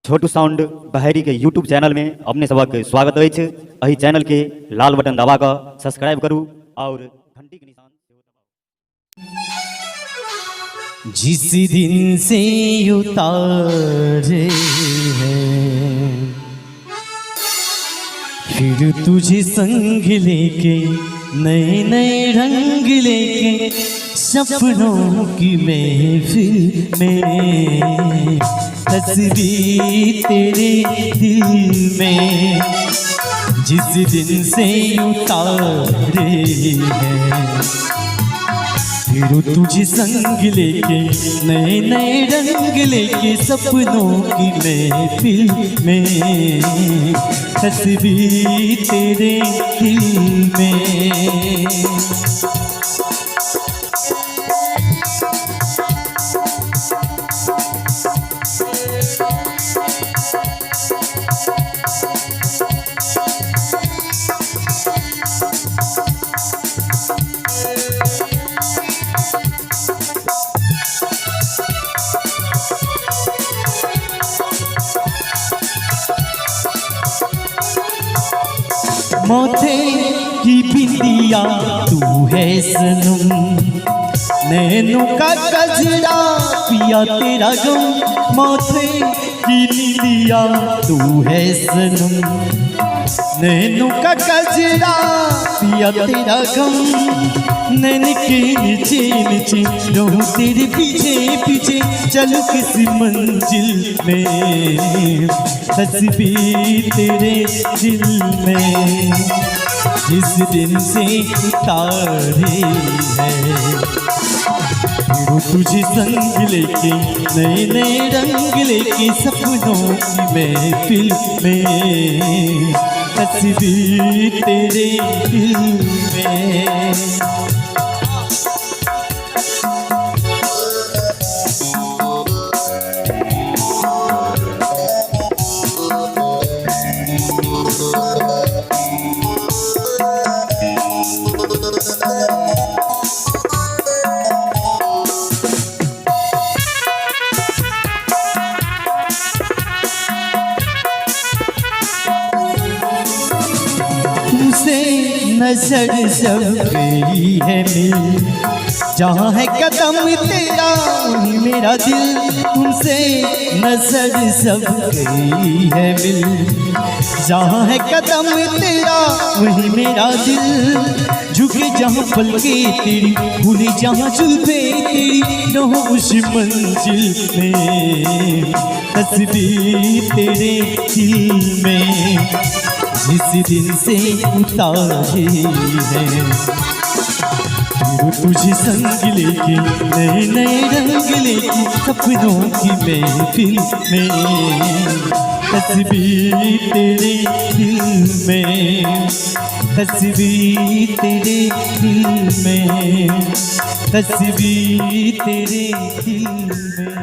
छोटू sound Baheri के YouTube channel में अपने सबक स्वागत है। अही चैनल के लाल बटन दबा कर सब्सक्राइब करूँ और घंटी के निशान जिस दिन से उतारे हैं फिर तुझे संग लेके नए नए रंग लेके सपनों की महफिल में तस्वीर तेरे दिल में जिस दिन से उतारे हैं फिर तुझे संग लेके नए नए रंग लेके सपनों की महफिल में तस्वीर तेरे दिल में। मोथे की बिंदिया तू है सनम, नैनों का गजरा पिया तेरा गम। मोथे की बिंदिया तू है सनम, नैनों का गजरा पिया तेरा गम। नैन के नीचे नीचे रहूं तेरे पीछे पीछे चल किसी मंजिल में तस्वीर तेरे दिल में जिस दिन से उतारे है फिर तुझे संग लेके नए नए रंग लेके सपनों की महफिल में तस्वीर तेरे दिल में। तुमसे नजर जब गई है मिल, जहाँ है कदम तेरा वही मेरा दिल। तुमसे नजर जब गई है मिल, जहाँ है कदम तेरा वही मेरा दिल। झुके जहाँ पलके तेरी भूले जहाँ जुल्फे तेरी रहो उस मंजिल में तस्वीर तेरे दिल में जिस दिन से उतारे हैं फिर तुझे संग लेके नए नए रंग लेके सपनों की महफिल में तस्वीर तेरे दिल में तस्वीर तेरे दिल में तस्वीर तेरे दिल में।